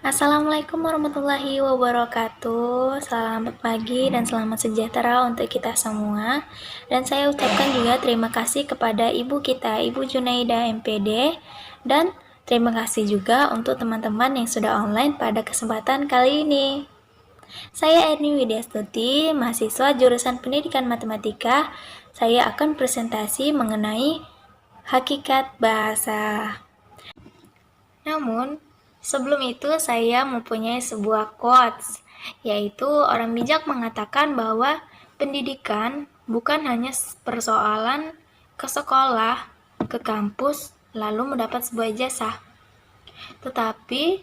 Assalamualaikum warahmatullahi wabarakatuh. Selamat pagi dan selamat sejahtera untuk kita semua. Dan saya ucapkan juga terima kasih kepada ibu kita, Ibu Junaida MPD. Dan terima kasih juga untuk teman-teman yang sudah online pada kesempatan kali ini. Saya Erni Widyastuti, mahasiswa jurusan Pendidikan Matematika. Saya akan presentasi mengenai hakikat bahasa. Namun, sebelum itu saya mempunyai sebuah quotes, yaitu orang bijak mengatakan bahwa pendidikan bukan hanya persoalan ke sekolah, ke kampus, lalu mendapat sebuah ijazah, tetapi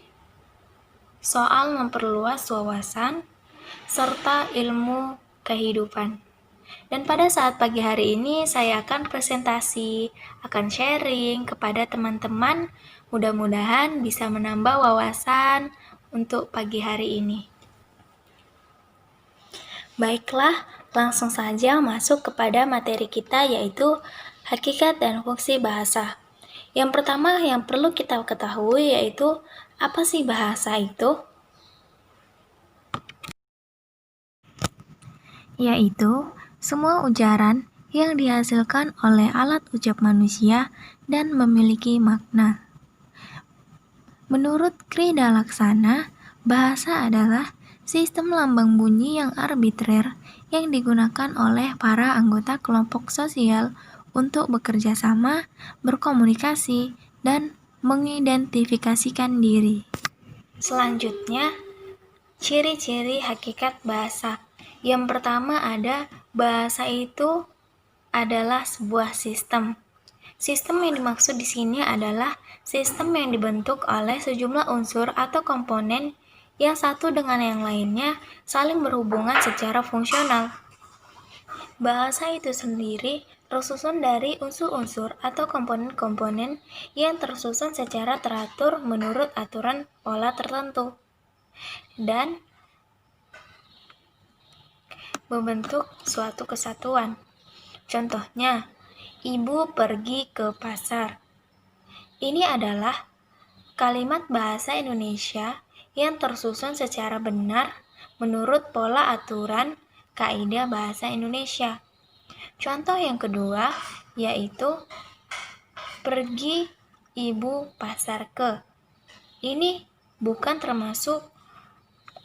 soal memperluas wawasan serta ilmu kehidupan. Dan pada saat pagi hari ini saya akan presentasi, akan sharing kepada teman-teman, mudah-mudahan bisa menambah wawasan untuk pagi hari ini. Baiklah, langsung saja masuk kepada materi kita, yaitu hakikat dan fungsi bahasa. Yang pertama yang perlu kita ketahui yaitu apa sih bahasa itu? Yaitu semua ujaran yang dihasilkan oleh alat ucap manusia dan memiliki makna. Menurut Krida Laksana, bahasa adalah sistem lambang bunyi yang arbitrer yang digunakan oleh para anggota kelompok sosial untuk bekerja sama, berkomunikasi, dan mengidentifikasikan diri. Selanjutnya, ciri-ciri hakikat bahasa. Yang pertama ada bahasa itu adalah sebuah sistem. Sistem yang dimaksud di sini adalah sistem yang dibentuk oleh sejumlah unsur atau komponen yang satu dengan yang lainnya saling berhubungan secara fungsional. Bahasa itu sendiri tersusun dari unsur-unsur atau komponen-komponen yang tersusun secara teratur menurut aturan pola tertentu dan membentuk suatu kesatuan. Contohnya, ibu pergi ke pasar. Ini adalah kalimat bahasa Indonesia yang tersusun secara benar menurut pola aturan kaidah bahasa Indonesia. Contoh yang kedua yaitu pergi ibu pasar ke. Ini bukan termasuk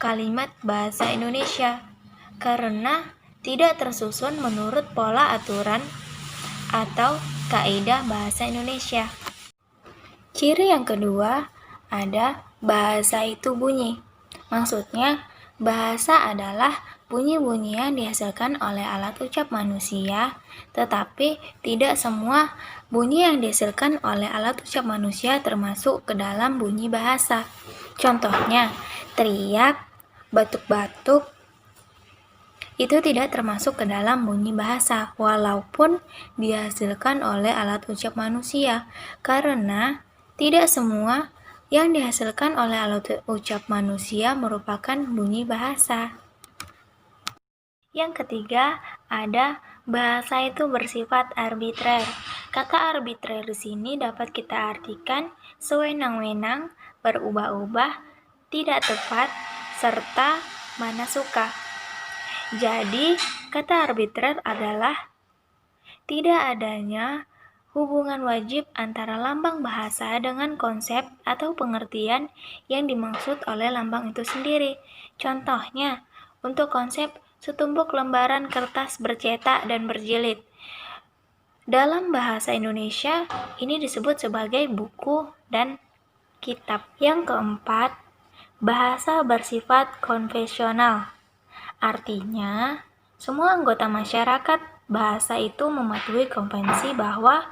kalimat bahasa Indonesia karena tidak tersusun menurut pola aturan atau kaidah bahasa Indonesia. Ciri yang kedua ada bahasa itu bunyi. Maksudnya, bahasa adalah bunyi-bunyi yang dihasilkan oleh alat ucap manusia, tetapi tidak semua bunyi yang dihasilkan oleh alat ucap manusia termasuk ke dalam bunyi bahasa. Contohnya, teriak, batuk-batuk, itu tidak termasuk ke dalam bunyi bahasa, walaupun dihasilkan oleh alat ucap manusia, karena tidak semua yang dihasilkan oleh alat ucap manusia merupakan bunyi bahasa. Yang ketiga, ada bahasa itu bersifat arbitrer. Kata arbitrer di sini dapat kita artikan sewenang-wenang, berubah-ubah, tidak tepat, serta mana suka. Jadi, kata arbitrer adalah tidak adanya hubungan wajib antara lambang bahasa dengan konsep atau pengertian yang dimaksud oleh lambang itu sendiri. Contohnya, untuk konsep setumpuk lembaran kertas bercetak dan berjilid. Dalam bahasa Indonesia, ini disebut sebagai buku dan kitab. Yang keempat, bahasa bersifat konvensional. Artinya, semua anggota masyarakat bahasa itu mematuhi konvensi bahwa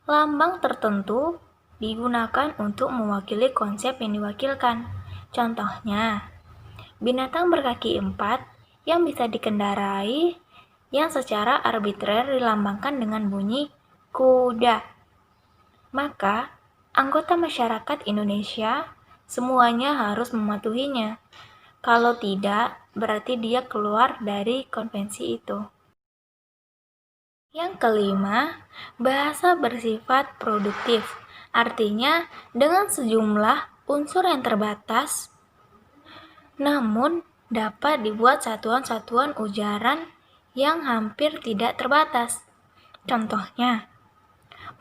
lambang tertentu digunakan untuk mewakili konsep yang diwakilkan. Contohnya, binatang berkaki 4 yang bisa dikendarai yang secara arbitrer dilambangkan dengan bunyi kuda. Maka, anggota masyarakat Indonesia semuanya harus mematuhinya. Kalau tidak, berarti dia keluar dari konvensi itu. Yang kelima, bahasa bersifat produktif. Artinya, dengan sejumlah unsur yang terbatas, namun dapat dibuat satuan-satuan ujaran yang hampir tidak terbatas. Contohnya,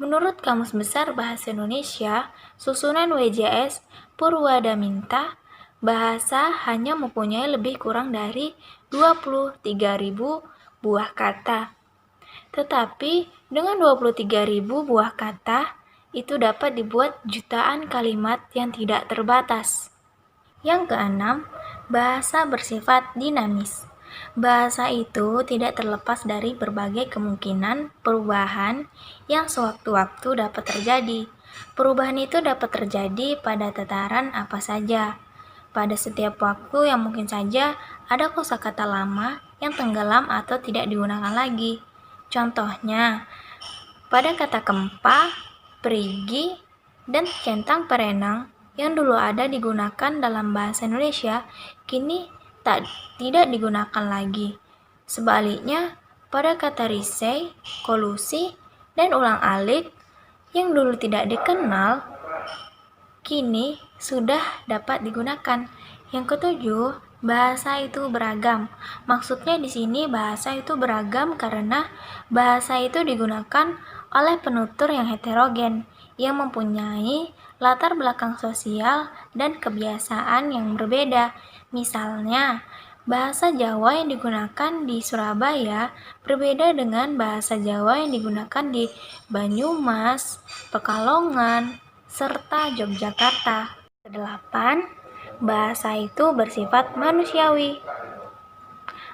menurut Kamus Besar Bahasa Indonesia, susunan WJS Purwadaminta, bahasa hanya mempunyai lebih kurang dari 23.000 buah kata. Tetapi dengan 23.000 buah kata, itu dapat dibuat jutaan kalimat yang tidak terbatas. Yang keenam, bahasa bersifat dinamis. Bahasa itu tidak terlepas dari berbagai kemungkinan perubahan yang sewaktu-waktu dapat terjadi. Perubahan itu dapat terjadi pada tataran apa saja. Pada setiap waktu yang mungkin saja ada kosakata lama yang tenggelam atau tidak digunakan lagi. Contohnya, pada kata kempa, perigi, dan centang perenang yang dulu ada digunakan dalam bahasa Indonesia, kini tidak digunakan lagi. Sebaliknya, pada kata risai, kolusi, dan ulang-alik yang dulu tidak dikenal, kini sudah dapat digunakan. Yang ketujuh, bahasa itu beragam. Maksudnya di sini bahasa itu beragam karena bahasa itu digunakan oleh penutur yang heterogen, yang mempunyai latar belakang sosial dan kebiasaan yang berbeda. Misalnya, bahasa Jawa yang digunakan di Surabaya berbeda dengan bahasa Jawa yang digunakan di Banyumas, Pekalongan, serta Yogyakarta. Kedelapan, bahasa itu bersifat manusiawi.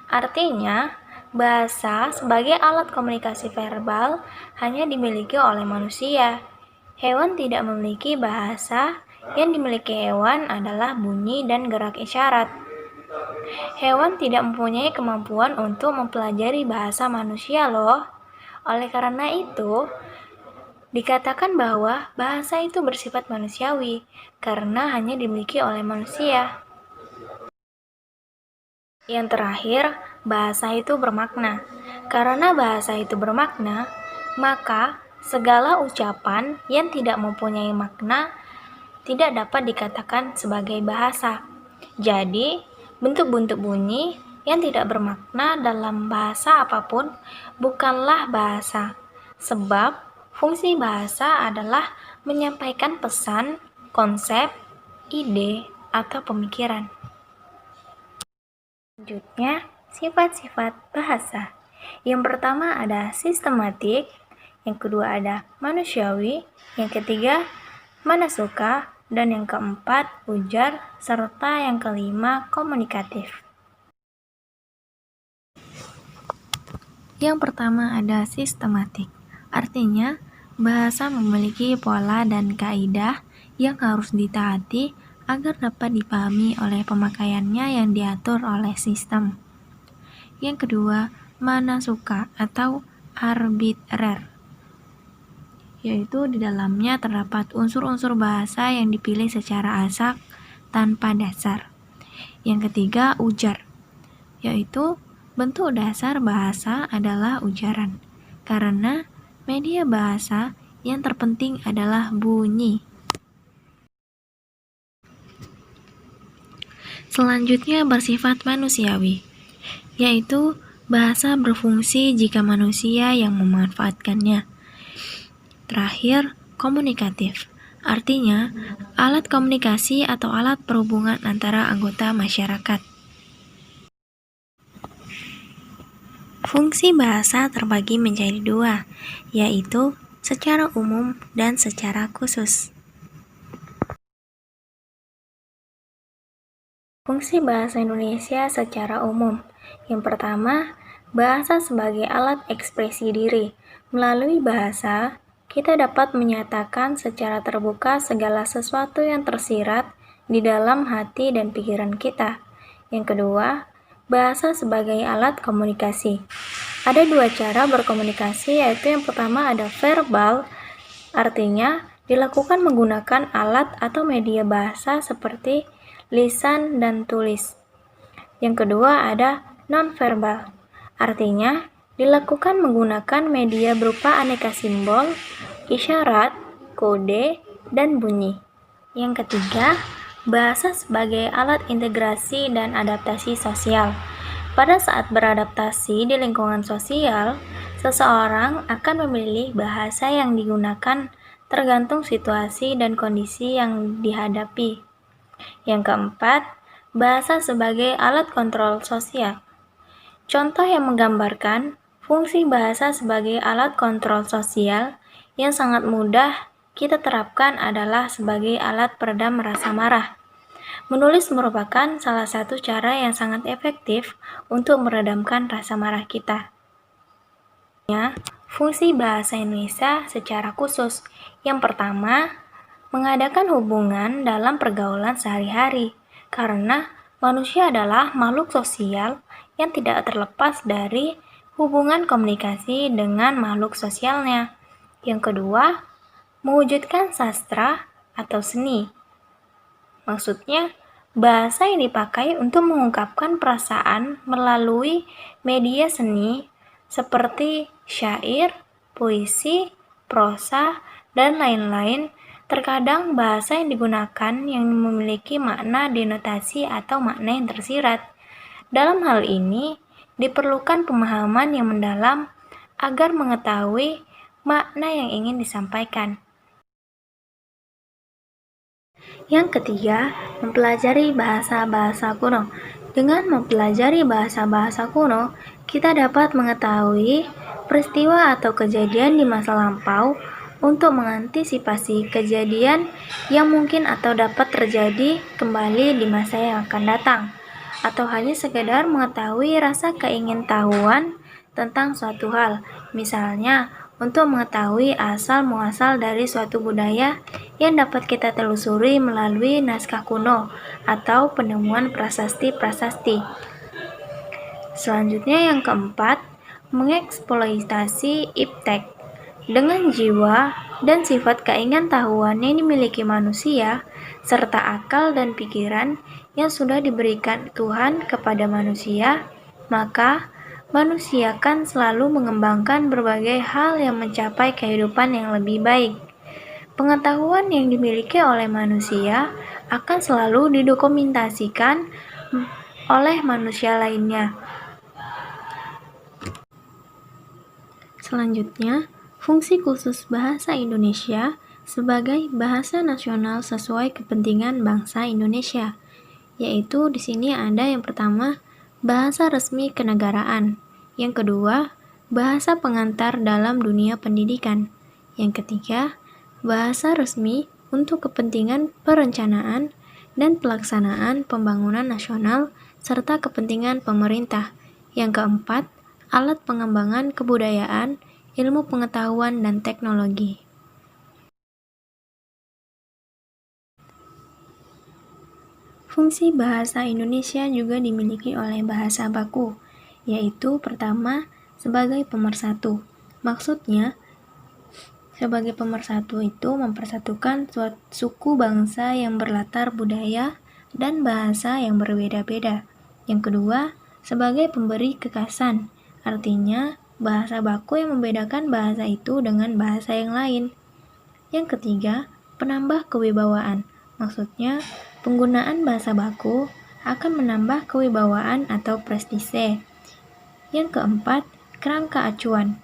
Artinya, bahasa sebagai alat komunikasi verbal hanya dimiliki oleh manusia. Hewan tidak memiliki bahasa, yang dimiliki hewan adalah bunyi dan gerak isyarat. Hewan tidak mempunyai kemampuan untuk mempelajari bahasa manusia loh. Oleh karena itu, dikatakan bahwa bahasa itu bersifat manusiawi karena hanya dimiliki oleh manusia. Yang terakhir, bahasa itu bermakna. Karena bahasa itu bermakna, maka segala ucapan yang tidak mempunyai makna tidak dapat dikatakan sebagai bahasa. Jadi, bentuk-bentuk bunyi yang tidak bermakna dalam bahasa apapun bukanlah bahasa, sebab fungsi bahasa adalah menyampaikan pesan, konsep, ide, atau pemikiran. Selanjutnya, sifat-sifat bahasa. Yang pertama ada sistematik, yang kedua ada manusiawi, yang ketiga manasuka, dan yang keempat ujar, serta yang kelima komunikatif. Yang pertama ada sistematik. Artinya, bahasa memiliki pola dan kaidah yang harus ditaati agar dapat dipahami oleh pemakaiannya yang diatur oleh sistem. Yang kedua, manasuka atau arbitrer, yaitu di dalamnya terdapat unsur-unsur bahasa yang dipilih secara asak tanpa dasar. Yang ketiga, ujar, yaitu bentuk dasar bahasa adalah ujaran, karena media bahasa yang terpenting adalah bunyi. Selanjutnya bersifat manusiawi, yaitu bahasa berfungsi jika manusia yang memanfaatkannya. Terakhir, komunikatif, artinya alat komunikasi atau alat perhubungan antara anggota masyarakat. Fungsi bahasa terbagi menjadi dua, yaitu secara umum dan secara khusus. Fungsi bahasa Indonesia secara umum. Yang pertama, bahasa sebagai alat ekspresi diri. Melalui bahasa, kita dapat menyatakan secara terbuka segala sesuatu yang tersirat di dalam hati dan pikiran kita. Yang kedua, bahasa sebagai alat komunikasi. Ada dua cara berkomunikasi, yaitu yang pertama ada verbal, artinya dilakukan menggunakan alat atau media bahasa seperti lisan dan tulis. Yang kedua ada nonverbal, artinya dilakukan menggunakan media berupa aneka simbol, isyarat, kode, dan bunyi. Yang ketiga Bahasa sebagai alat integrasi dan adaptasi sosial. Pada saat beradaptasi di lingkungan sosial, seseorang akan memilih bahasa yang digunakan tergantung situasi dan kondisi yang dihadapi. Yang keempat, bahasa sebagai alat kontrol sosial. Contoh yang menggambarkan fungsi bahasa sebagai alat kontrol sosial yang sangat mudah kita terapkan adalah sebagai alat peredam rasa marah. Menulis merupakan salah satu cara yang sangat efektif untuk meredamkan rasa marah kita. Fungsi bahasa Indonesia secara khusus. Yang pertama, mengadakan hubungan dalam pergaulan sehari-hari, karena manusia adalah makhluk sosial yang tidak terlepas dari hubungan komunikasi dengan makhluk sosialnya. Yang kedua, mewujudkan sastra atau seni. Maksudnya, bahasa yang dipakai untuk mengungkapkan perasaan melalui media seni seperti syair, puisi, prosa, dan lain-lain. Terkadang bahasa yang digunakan yang memiliki makna denotasi atau makna yang tersirat. Dalam hal ini, diperlukan pemahaman yang mendalam agar mengetahui makna yang ingin disampaikan. Yang ketiga, mempelajari bahasa-bahasa kuno. Dengan mempelajari bahasa-bahasa kuno, kita dapat mengetahui peristiwa atau kejadian di masa lampau untuk mengantisipasi kejadian yang mungkin atau dapat terjadi kembali di masa yang akan datang, atau hanya sekedar mengetahui rasa keingintahuan tentang suatu hal, misalnya untuk mengetahui asal-muasal dari suatu budaya yang dapat kita telusuri melalui naskah kuno atau penemuan prasasti-prasasti. Selanjutnya yang keempat, mengeksploitasi iptek. Dengan jiwa dan sifat keingintahuan yang dimiliki manusia, serta akal dan pikiran yang sudah diberikan Tuhan kepada manusia, maka manusia akan selalu mengembangkan berbagai hal yang mencapai kehidupan yang lebih baik. Pengetahuan yang dimiliki oleh manusia akan selalu didokumentasikan oleh manusia lainnya. Selanjutnya, fungsi khusus bahasa Indonesia sebagai bahasa nasional sesuai kepentingan bangsa Indonesia, yaitu di sini ada yang pertama, bahasa resmi kenegaraan, yang kedua, bahasa pengantar dalam dunia pendidikan, yang ketiga, bahasa resmi untuk kepentingan perencanaan dan pelaksanaan pembangunan nasional serta kepentingan pemerintah, yang keempat, alat pengembangan kebudayaan, ilmu pengetahuan, dan teknologi. Fungsi bahasa Indonesia juga dimiliki oleh bahasa baku, yaitu pertama, sebagai pemersatu. Maksudnya, sebagai pemersatu itu mempersatukan suku bangsa yang berlatar budaya dan bahasa yang berbeda-beda. Yang kedua, sebagai pemberi kekasan. Artinya, bahasa baku yang membedakan bahasa itu dengan bahasa yang lain. Yang ketiga, penambah kewibawaan. Maksudnya, penggunaan bahasa baku akan menambah kewibawaan atau prestise. Yang keempat, kerangka acuan.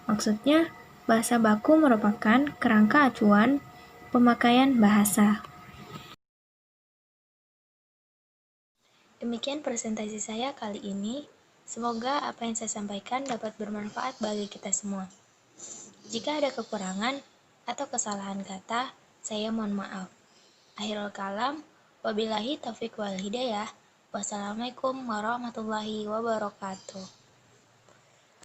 Maksudnya, bahasa baku merupakan kerangka acuan pemakaian bahasa. Demikian presentasi saya kali ini. Semoga apa yang saya sampaikan dapat bermanfaat bagi kita semua. Jika ada kekurangan atau kesalahan kata, saya mohon maaf. Akhirul kalam, wabillahi taufiq wal hidayah. Wassalamualaikum warahmatullahi wabarakatuh.